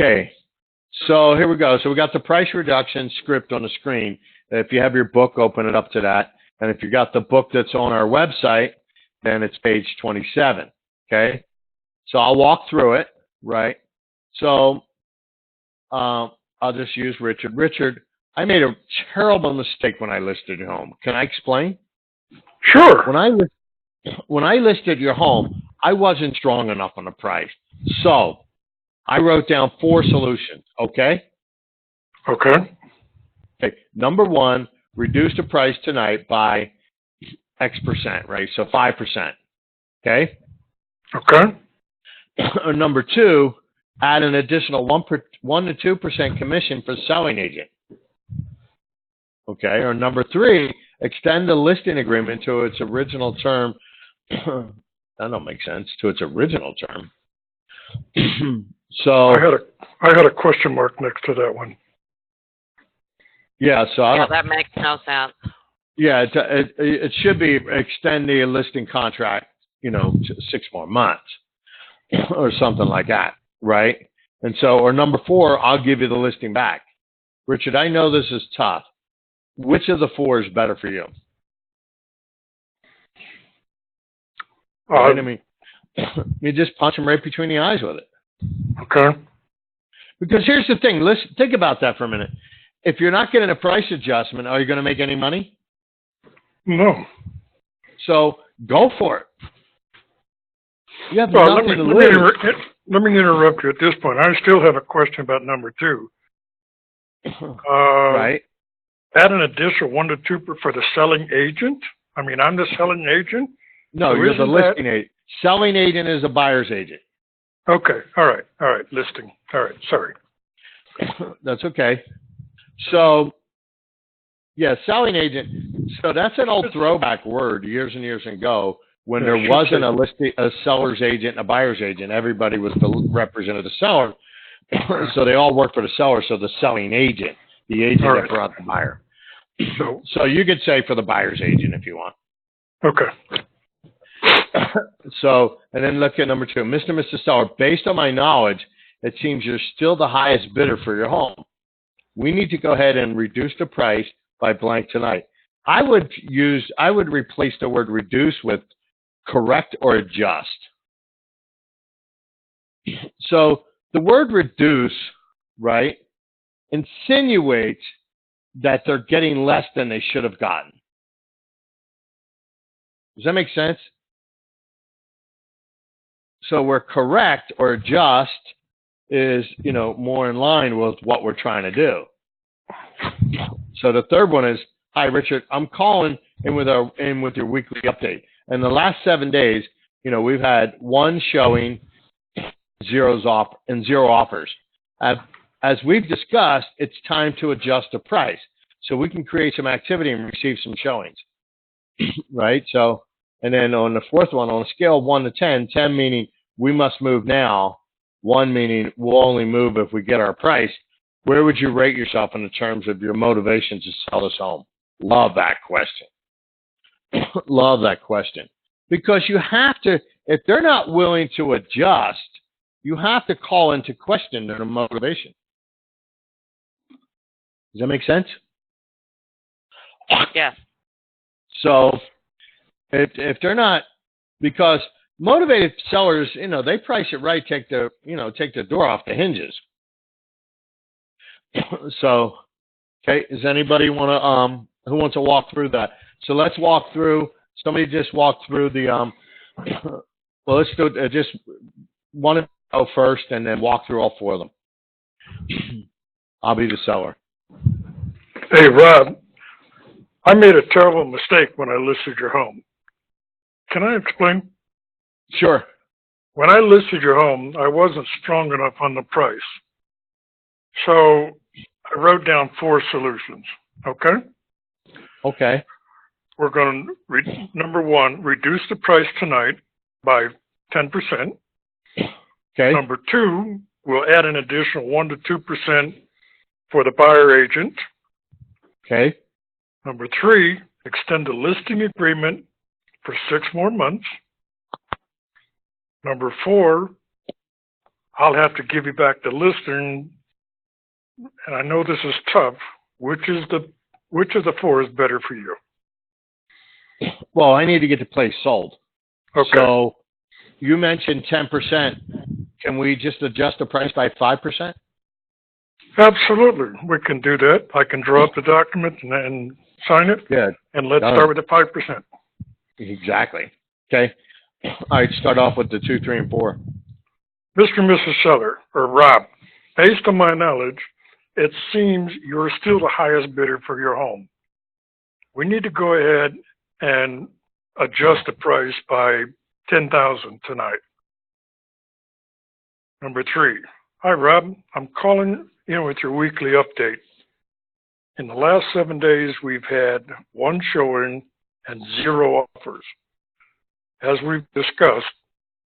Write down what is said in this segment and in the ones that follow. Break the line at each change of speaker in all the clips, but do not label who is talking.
Okay. So here we go. So we got the price reduction script on the screen. If you have your book, open it up to that. And if you got the book that's on our website, then it's page 27. Okay. So I'll walk through it, right? So I'll just use Richard. Richard, I made a terrible mistake when I listed your home. Can I explain?
Sure.
When I listed your home, I wasn't strong enough on the price. So I wrote down 4 solutions, okay?
Okay.
Okay. Number 1, reduce the price tonight by X%, right? So 5%, okay?
Okay.
Or number 2, add an additional 1 to 2% commission for the selling agent. Okay. Or number 3, extend the listing agreement to its original term. That don't make sense. To its original term. So
I had a question mark next to that one.
Yeah. So
that makes no sense.
Yeah, it should be extend the listing contract, to 6 more months or something like that, right? And so, or number 4, I'll give you the listing back. Richard, I know this is tough. Which of the 4 is better for you? Right? I mean, you just punch him right between the eyes with it.
Okay.
Because here's the thing. Listen, think about that for a minute. If you're not getting a price adjustment, are you going to make any money?
No.
So go for it. You have nothing to lose.
Let me interrupt you at this point. I still have a question about number 2.
Right.
Add an additional 1 to 2 for the selling agent. I mean, I'm the selling agent.
No,
so
you're the listing agent. Selling agent is a buyer's agent.
Okay. All right. Listing. All right. Sorry.
That's okay. So, yeah, selling agent. So that's an old throwback word years and years ago when there wasn't a seller's agent and a buyer's agent. Everybody was represented the seller. So they all worked for the seller. So the selling agent, the agent that brought the buyer. So you could say for the buyer's agent if you want.
Okay.
So, and then look at number 2. Mr. and Mrs. Seller, based on my knowledge, it seems you're still the highest bidder for your home. We need to go ahead and reduce the price by blank tonight. I would replace the word reduce with correct or adjust. So the word reduce, right, insinuates that they're getting less than they should have gotten. Does that make sense? So where correct or adjust is, more in line with what we're trying to do. So the third one is, hi, Richard, I'm calling in with your weekly update. In the last 7 days, we've had 1 showing, 0 offers. As we've discussed, it's time to adjust the price so we can create some activity and receive some showings, right? So, and then on the 4th one, on a scale of 1 to 10, 10 meaning we must move now, 1 meaning we'll only move if we get our price, where would you rate yourself in the terms of your motivation to sell this home? Love that question. Love that question. Because you have to, if they're not willing to adjust, you have to call into question their motivation. Does that make sense?
Yes.
So if they're not, because motivated sellers, they price it right, take the door off the hinges. So, okay, does anybody who wants to walk through that? So let's walk through. Somebody just walk through the well, let's do it. Just one to go first, and then walk through all 4 of them. I'll be the seller.
Hey, Rob, I made a terrible mistake when I listed your home. Can I explain?
Sure.
When I listed your home, I wasn't strong enough on the price. So I wrote down 4 solutions, okay?
Okay.
We're going to, number 1, reduce the price tonight by 10%.
Okay.
Number 2, we'll add an additional 1 to 2% for the buyer agent.
Okay.
Number 3, extend the listing agreement for 6 more months. Number 4, I'll have to give you back the listing, and I know this is tough. Which of the four is better for you?
Well, I need to get the place sold.
Okay.
So you mentioned 10%. Can we just adjust the price by 5%?
Absolutely. We can do that. I can draw up the document and sign it.
Good.
And let's
Done.
start with the 5%.
Exactly. Okay. All right. Start off with the 2, 3, and 4.
Mr. and Mrs. Seller, or Rob, based on my knowledge, it seems you're still the highest bidder for your home. We need to go ahead and adjust the price by $10,000 tonight. Number 3. Hi, Rob. I'm calling in with your weekly update. In the last 7 days, we've had 1 showing and 0 offers. As we've discussed,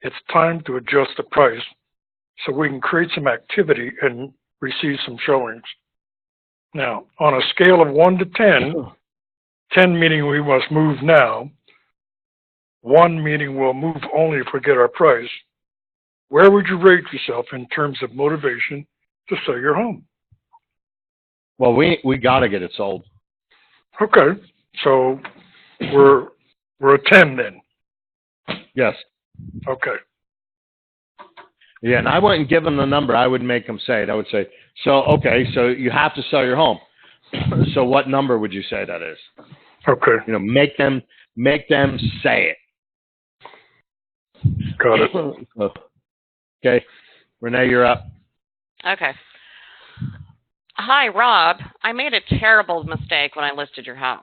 it's time to adjust the price so we can create some activity and receive some showings. Now, on a scale of 1 to 10, 10 meaning we must move now, 1 meaning we'll move only if we get our price, where would you rate yourself in terms of motivation to sell your home?
Well, we got to get it sold.
Okay, so we're a 10 then.
Yes.
Okay.
Yeah, and I wouldn't give them the number. I would make them say it. I would say, so, okay, so you have to sell your home. So what number would you say that is?
Okay.
You know, make them say it.
Got it.
Okay. Renee, you're up.
Okay. Hi, Rob. I made a terrible mistake when I listed your home.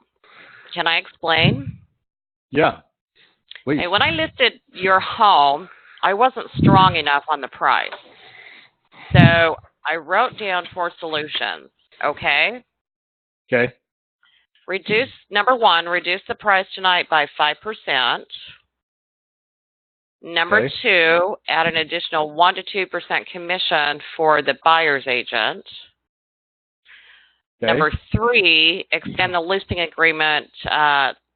Can I explain?
Yeah. Please.
Hey, when I listed your home, I wasn't strong enough on the price. So I wrote down 4 solutions, okay?
Okay.
Number 1, reduce the price tonight by 5%. Number
Okay.
2, add an additional 1 to 2% commission for the buyer's agent.
Okay.
Number 3, extend the listing agreement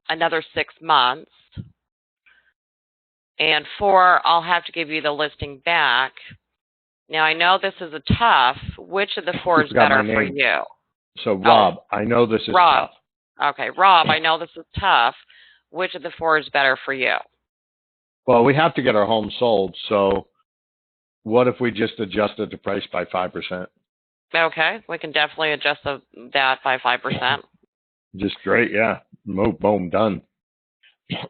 another 6 months. And 4, I'll have to give you the listing back. Now, I know this is a tough. Which of the 4 is better for you?
So, Rob, I know this is
Rob.
tough.
Okay, Rob, I know this is tough. Which of the 4 is better for you?
Well, we have to get our home sold. So what if we just adjusted the price by 5%?
Okay, we can definitely adjust that by 5%.
Just great. Yeah. Boom, done.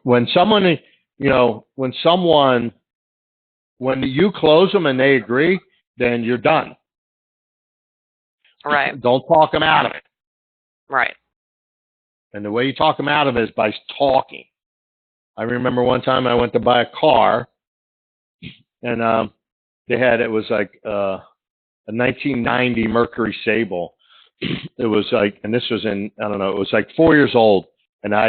When someone, when you close them and they agree, then you're done.
Right.
Don't talk them out of it.
Right.
And the way you talk them out of it is by talking. I remember one time I went to buy a car, and it was like a 1990 Mercury Sable. It was like, and this was it was like 4 years old, and I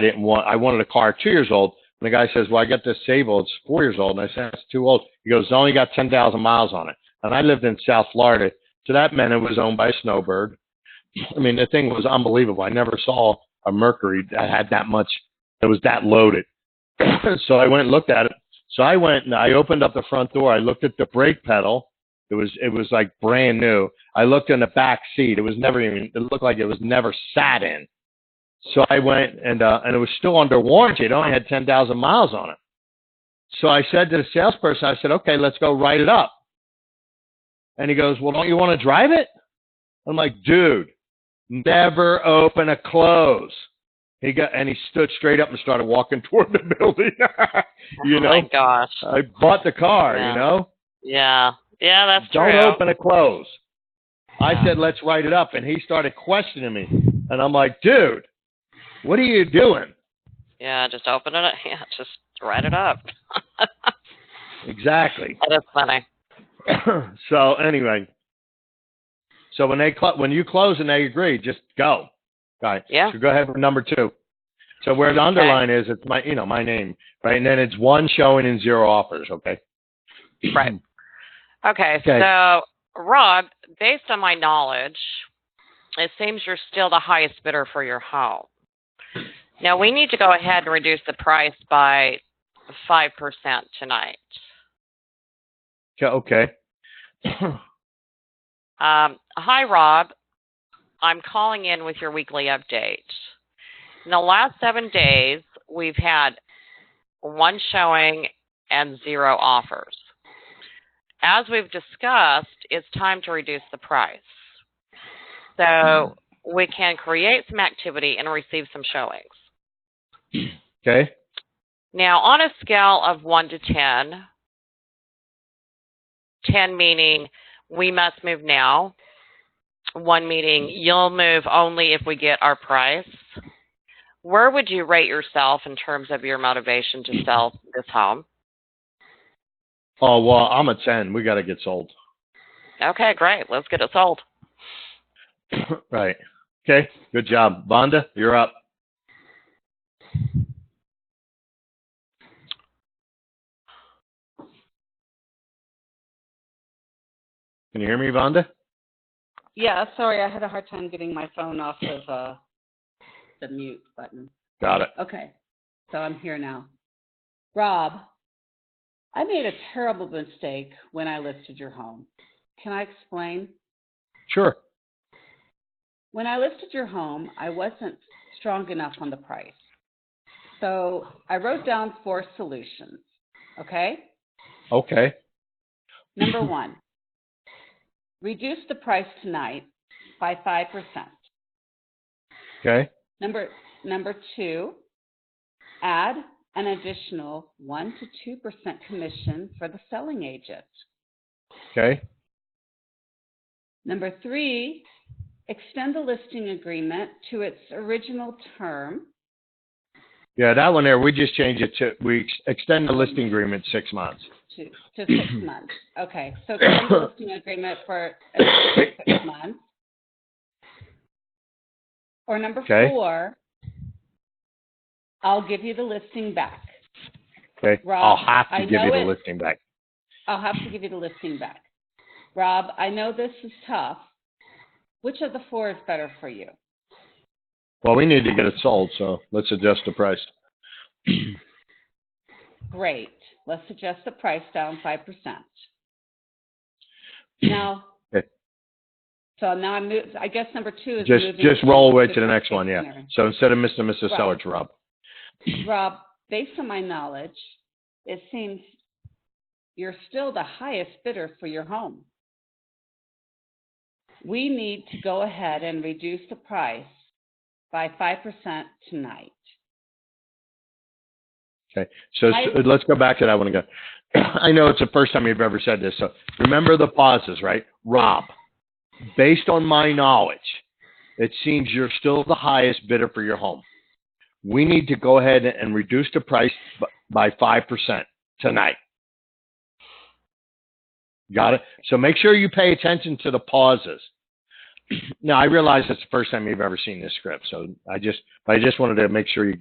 wanted a car 2 years old. And the guy says, well, I got this Sable, it's 4 years old. And I said, that's too old. He goes, it's only got 10,000 miles on it. And I lived in South Florida, so that meant it was owned by a snowbird. I mean, the thing was unbelievable. I never saw a Mercury that had that was that loaded. So I went and looked at it. So I went and I opened up the front door. I looked at the brake pedal. It was like brand new. I looked in the back seat. It looked like it was never sat in. So I went and it was still under warranty. It only had 10,000 miles on it. So I said to the salesperson, I said, okay, let's go write it up. And he goes, well, don't you want to drive it? I'm like, dude, never open a close. He stood straight up and started walking toward the building.
Oh my gosh.
I bought the car,
Yeah. Yeah. Yeah, that's true.
Don't open a close. I said, let's write it up. And he started questioning me. And I'm like, dude, what are you doing?
Yeah, just open it up. Yeah, just write it up.
Exactly.
That is funny.
So anyway, so when you close and they agree, just go. All right.
Yeah.
So go ahead for number 2. So where the underline is, it's my name, right? And then it's 1 showing and 0 offers. Okay.
Right. Okay. So Rob, based on my knowledge, it seems you're still the highest bidder for your home. Now we need to go ahead and reduce the price by 5% tonight.
Okay.
Hi, Rob. I'm calling in with your weekly update. In the last 7 days, we've had 1 showing and 0 offers. As we've discussed, it's time to reduce the price. So we can create some activity and receive some showings.
Okay.
Now, on a scale of 1 to 10, 10 meaning we must move now, 1 meaning you'll move only if we get our price, where would you rate yourself in terms of your motivation to sell this home?
Oh, well, I'm a 10. We got to get sold.
Okay, great. Let's get it sold.
Right. Okay. Good job. Vonda, you're up. Can you hear me, Vonda?
Yeah, sorry, I had a hard time getting my phone off of the mute button.
Got it.
Okay, so I'm here now. Rob, I made a terrible mistake when I listed your home. Can I explain?
Sure.
When I listed your home, I wasn't strong enough on the price. So I wrote down 4 solutions, okay?
Okay.
Number 1, reduce the price tonight by 5%.
Okay.
Number 2, add an additional 1 to 2% commission for the selling agent.
Okay.
Number 3, extend the listing agreement to its original term.
Yeah, that one there, we just changed it to, we extend the listing agreement 6 months.
To 6 months. Okay, so extend the listing agreement for 6 months. Or number 4, I'll give you the listing back.
Okay.
Rob,
I'll have to give you the listing back.
I'll have to give you the listing back. Rob, I know this is tough. Which of the 4 is better for you?
Well, we need to get it sold, so let's adjust the price.
Great. Let's adjust the price down 5%. Now,
Okay.
So now I guess number 2 is
just roll away to the next one, yeah. So instead of Mr. and Mrs.
Right.
Seller, it's Rob.
Rob, based on my knowledge, it seems you're still the highest bidder for your home. We need to go ahead and reduce the price by 5% tonight.
Okay, so let's go back to that one again. I know it's the first time you've ever said this, so remember the pauses, right? Rob, based on my knowledge, it seems you're still the highest bidder for your home. We need to go ahead and reduce the price by 5% tonight. Got it? So make sure you pay attention to the pauses. Now, I realize it's the first time you've ever seen this script, so I just wanted to make sure you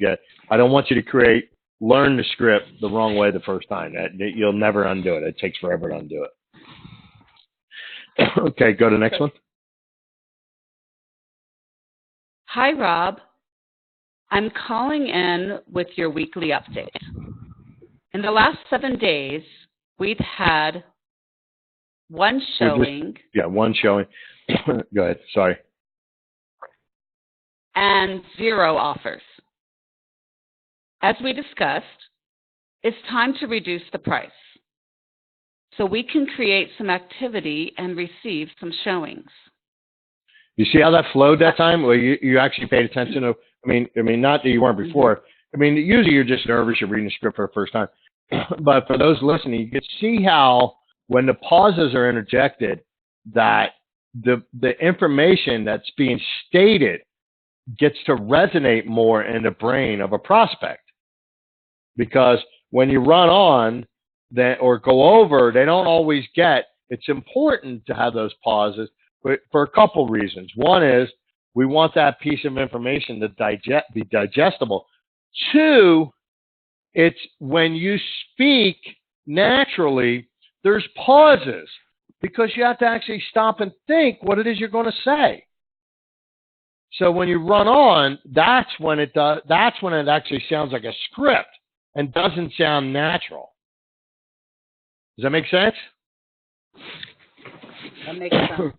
I don't want you to learn the script the wrong way the first time. You'll never undo it. It takes forever to undo it. Okay, go to the next one.
Hi, Rob. I'm calling in with your weekly update. In the last 7 days, we've had 1 showing.
One showing. Go ahead. Sorry.
And 0 offers. As we discussed, it's time to reduce the price so we can create some activity and receive some showings.
You see how that flowed that time? Well, you actually paid attention to. I mean, not that you weren't before. I mean, usually you're just nervous. You're reading the script for the first time. But for those listening, you can see how when the pauses are interjected, that the information that's being stated gets to resonate more in the brain of a prospect. Because when you run on or go over, they don't always get. It's important to have those pauses, but for a couple reasons. One is we want that piece of information to be digestible. 2, it's when you speak naturally, there's pauses because you have to actually stop and think what it is you're going to say. So when you run on, that's when it actually sounds like a script and doesn't sound natural. Does that make sense?
That makes sense.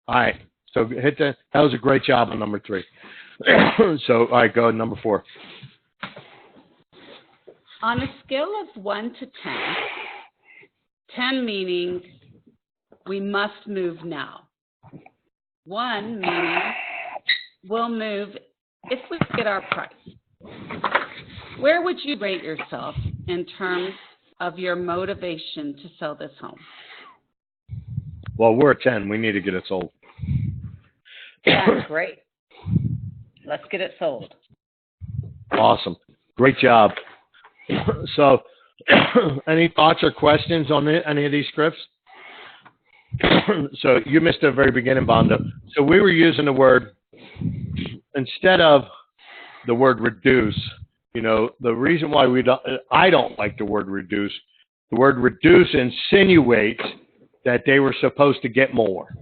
All right. So hit that. That was a great job on number 3. So, all right, go to number 4.
On a scale of 1 to 10, 10 meaning we must move now. 1 meaning we'll move if we get our price. Where would you rate yourself in terms of your motivation to sell this home?
Well, we're at 10. We need to get it sold.
That's great. Let's get it sold.
Awesome. Great job. So, any thoughts or questions on any of these scripts? So, you missed the very beginning, Bondo. So, we were using the word, instead of the word reduce, you know, the reason why I don't like the word reduce insinuates that they were supposed to get more.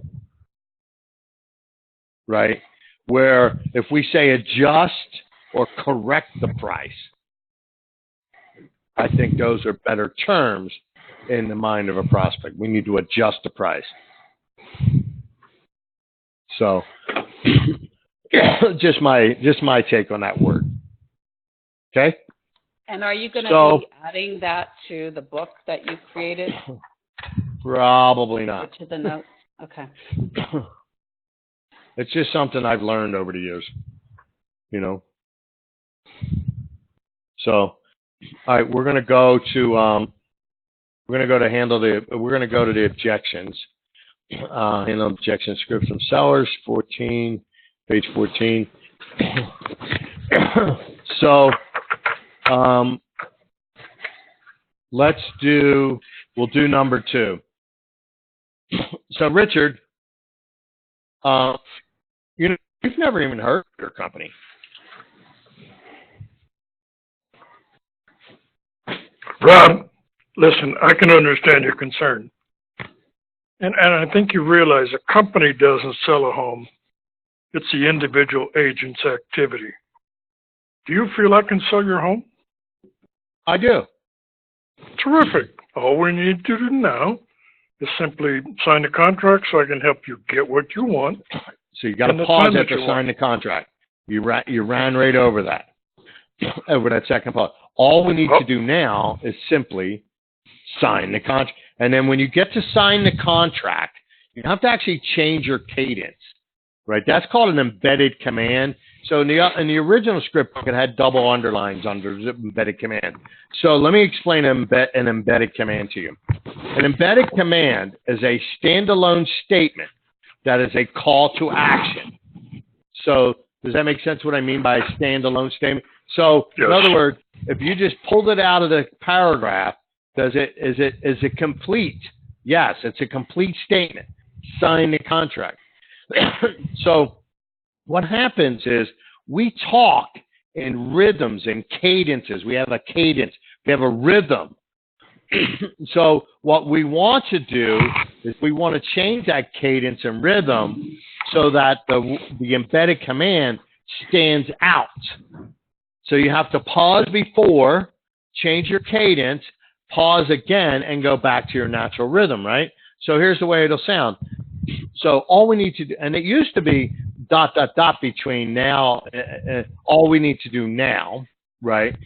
Right? Where if we say adjust or correct the price, I think those are better terms in the mind of a prospect. We need to adjust the price. So, just my take on that word. Okay?
And are you going to be adding that to the book that you created?
Probably not.
Or to the notes? Okay.
It's just something I've learned over the years, you know. So, all right, we're going to go to the objections. Handle objection scripts from sellers, 14, page 14. So, we'll do number 2. So, Richard, you've never even heard of your company.
Rob, listen, I can understand your concern. And I think you realize a company doesn't sell a home. It's the individual agent's activity. Do you feel I can sell your home?
I do.
Terrific. All we need to do now is simply sign the contract so I can help you get what you want.
So you got to pause after sign the contract. You ran right over that second part. All we need to do now is simply sign the contract. And then when you get to sign the contract, you have to actually change your cadence, right? That's called an embedded command. So in the original script book, it had double underlines under embedded command. So let me explain an embedded command to you. An embedded command is a standalone statement that is a call to action. So does that make sense what I mean by a standalone statement? So
yes.
In other words, if you just pulled it out of the paragraph, is it complete? Yes, it's a complete statement. Sign the contract. So what happens is we talk in rhythms and cadences. We have a cadence. We have a rhythm. So what we want to do is we want to change that cadence and rhythm so that the embedded command stands out. So you have to pause before, change your cadence, pause again, and go back to your natural rhythm, right? So here's the way it'll sound. So all we need to do, and it used to be ... between now, all we need to do now, right, ...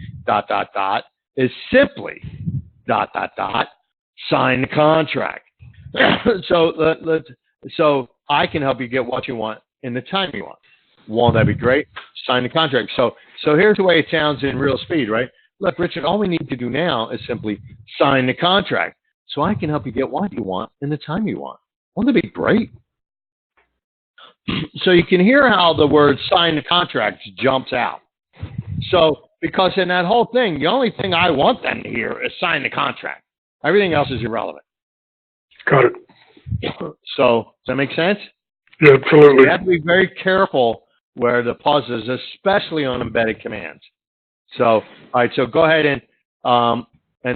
is simply ... sign the contract. So I can help you get what you want in the time you want. Won't that be great? Sign the contract. So here's the way it sounds in real speed, right? Look, Richard, all we need to do now is simply sign the contract so I can help you get what you want in the time you want. Won't that be great? So you can hear how the word sign the contract jumps out. So because in that whole thing, the only thing I want them to hear is sign the contract. Everything else is irrelevant.
Got it.
So does that make sense?
Yeah, absolutely.
You have to be very careful where the pauses, especially on embedded commands. So, all right, so go ahead and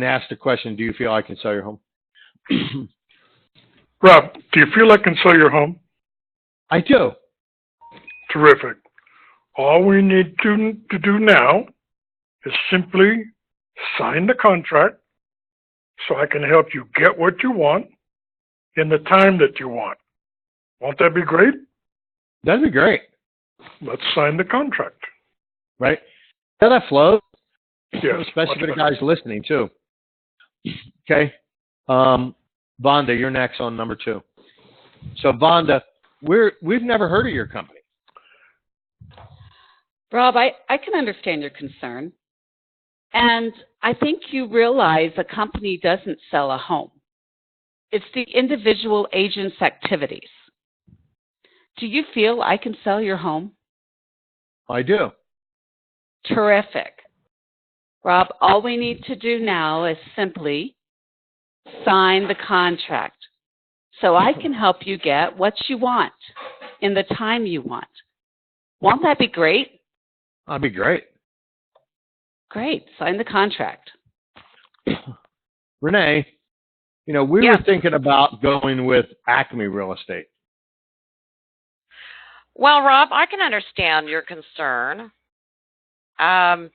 ask the question, do you feel I can sell your home?
Rob, do you feel I can sell your home?
I do.
Terrific. All we need to do now is simply sign the contract so I can help you get what you want in the time that you want. Won't that be great?
That'd be great.
Let's sign the contract.
Right? How that flows?
Yes.
Especially for the guys listening, too. Okay. Vonda, you're next on number 2. So, Vonda, we've never heard of your company.
Rob, I can understand your concern. And I think you realize a company doesn't sell a home. It's the individual agent's activities. Do you feel I can sell your home?
I do.
Terrific. Rob, all we need to do now is simply sign the contract so I can help you get what you want in the time you want. Won't that be great?
That'd be great.
Great. Sign the contract.
Renee, we were thinking about going with Acme Real Estate.
Well, Rob, I can understand your concern. And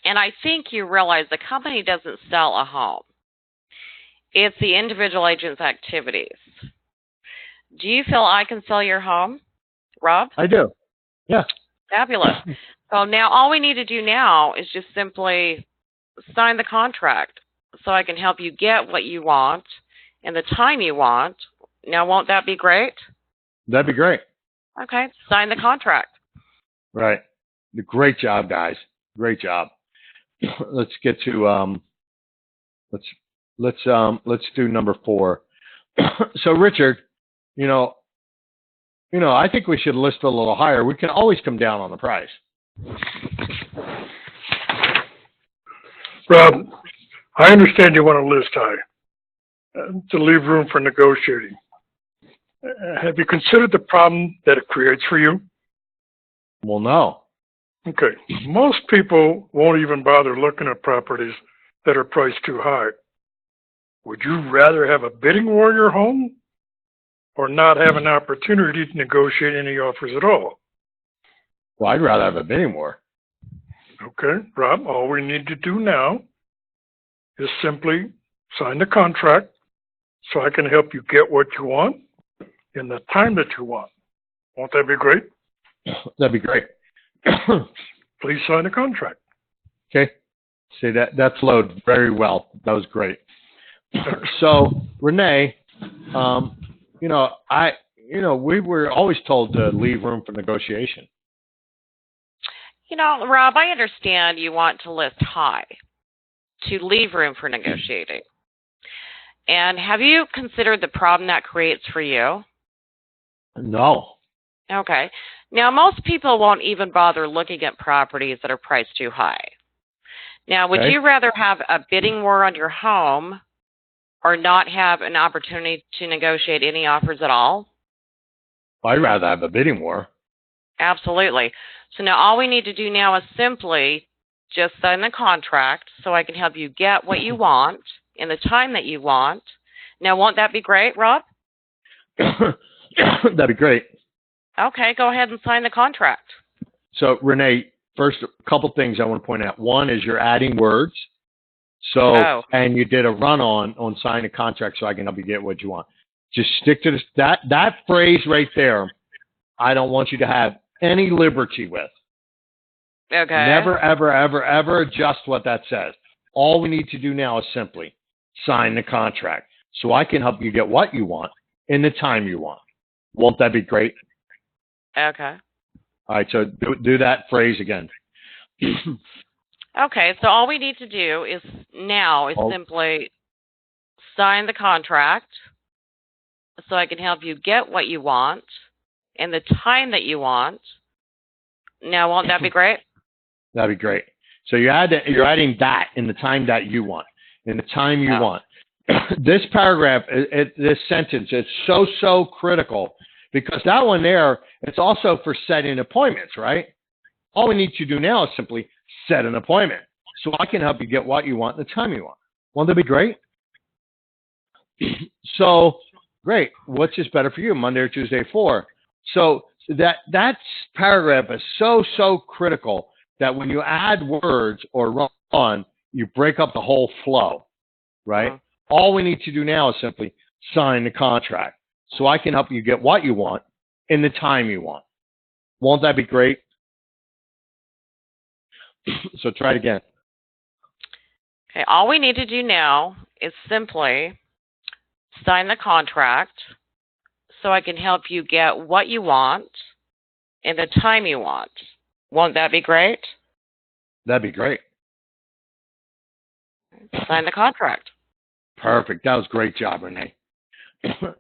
I think you realize the company doesn't sell a home. It's the individual agent's activities. Do you feel I can sell your home, Rob?
I do. Yeah.
Fabulous. So now all we need to do now is just simply sign the contract so I can help you get what you want in the time you want. Now, won't that be great?
That'd be great.
Okay. Sign the contract.
Right. Great job, guys. Great job. Let's get to let's do number 4. So, Richard, I think we should list a little higher. We can always come down on the price.
Rob, I understand you want to list high to leave room for negotiating. Have you considered the problem that it creates for you?
Well, no.
Okay. Most people won't even bother looking at properties that are priced too high. Would you rather have a bidding war in your home or not have an opportunity to negotiate any offers at all?
Well, I'd rather have a bidding war.
Okay, Rob, all we need to do now is simply sign the contract so I can help you get what you want in the time that you want. Won't that be great?
That'd be great.
Please sign the contract.
Okay. See, that flowed very well. That was great. So, Renee, we were always told to leave room for negotiation.
Rob, I understand you want to list high to leave room for negotiating. And have you considered the problem that creates for you?
No.
Okay. Now, most people won't even bother looking at properties that are priced too high. Now, would you rather have a bidding war on your home or not have an opportunity to negotiate any offers at all?
I'd rather have a bidding war.
Absolutely. So now all we need to do now is simply just sign the contract so I can help you get what you want in the time that you want. Now, won't that be great, Rob?
That'd be great.
Okay, go ahead and sign the contract.
So, Renee, first, a couple things I want to point out. One is you're adding words. So, and you did a run on sign a contract so I can help you get what you want. Just stick to this. That phrase right there, I don't want you to have any liberty with.
Okay.
Never, ever, ever, ever adjust what that says. All we need to do now is simply sign the contract so I can help you get what you want in the time you want. Won't that be great?
Okay.
All right, so do that phrase again.
Okay, so all we need to do is simply sign the contract so I can help you get what you want in the time that you want. Now, won't that be great?
That'd be great. So you're adding that in the time that you want, in the time you want. This paragraph, this sentence, it's so critical because that one there, it's also for setting appointments, right? All we need to do now is simply set an appointment so I can help you get what you want in the time you want. Won't that be great? So, great. What's just better for you, Monday or Tuesday, 4? So that paragraph is so critical that when you add words or run on, you break up the whole flow, right? All we need to do now is simply sign the contract so I can help you get what you want in the time you want. Won't that be great? So try it again.
Okay, all we need to do now is simply sign the contract so I can help you get what you want in the time you want. Won't that be great?
That'd be great.
Sign the contract.
Perfect. That was a great job, Renee.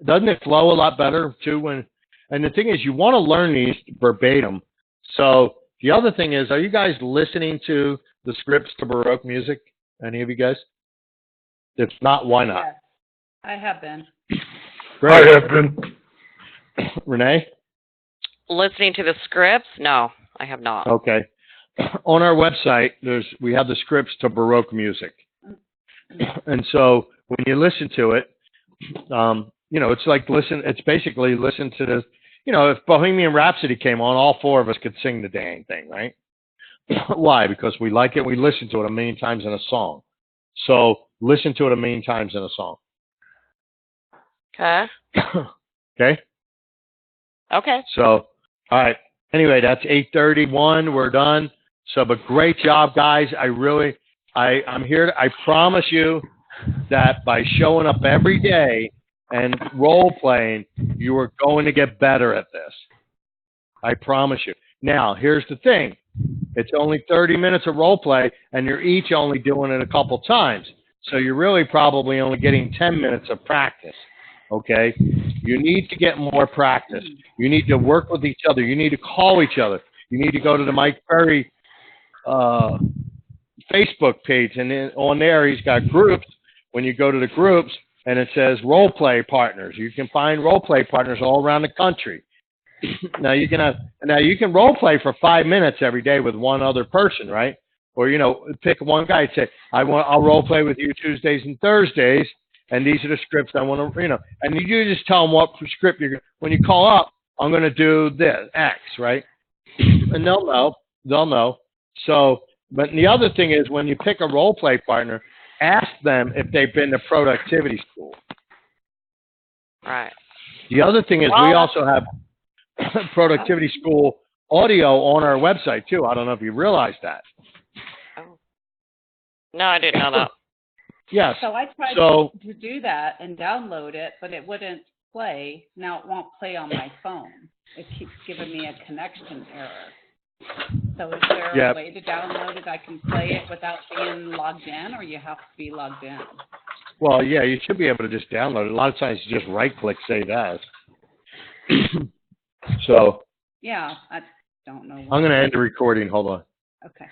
Doesn't it flow a lot better too? And the thing is, you want to learn these verbatim. So the other thing is, are you guys listening to the scripts to Baroque music? Any of you guys? If not, why not?
Yes, I have been.
Great.
I have been.
Renee?
Listening to the scripts? No, I have not.
Okay. On our website, we have the scripts to Baroque music. And so when you listen to it, it's like it's basically listen to this. If Bohemian Rhapsody came on, all four of us could sing the dang thing, right? Why? Because we like it. We listen to it a million times in a song. So listen to it a million times in a song.
Okay.
Okay?
Okay.
So, all right. Anyway, that's 8:31. We're done. So, but great job, guys. I'm here. I promise you that by showing up every day and role playing, you are going to get better at this. I promise you. Now, here's the thing. It's only 30 minutes of role play, and you're each only doing it a couple times. So you're really probably only getting 10 minutes of practice. Okay? You need to get more practice. You need to work with each other. You need to call each other. You need to go to the Mike Perry Facebook page, and on there he's got groups. When you go to the groups, and it says role play partners, you can find role play partners all around the country. Now you can role play for 5 minutes every day with one other person, right? Or pick one guy and say, I'll role play with you Tuesdays and Thursdays, and these are the scripts I want to, and you just tell them what script when you call up, I'm going to do this X, right? And they'll know. So, but the other thing is when you pick a role play partner, ask them if they've been to productivity school.
Right.
The other thing is we also have productivity school audio on our website too. I don't know if you realize that.
Oh. No, I didn't know that.
Yes.
So I tried to do that and download it, but it wouldn't play. Now it won't play on my phone. It keeps giving me a connection error. So is there a way to download it? I can play it without being logged in, or you have to be logged in?
Well, yeah, you should be able to just download it. A lot of times you just right-click Save As. So.
Yeah, I don't know.
I'm going to end the recording. Hold on.
Okay.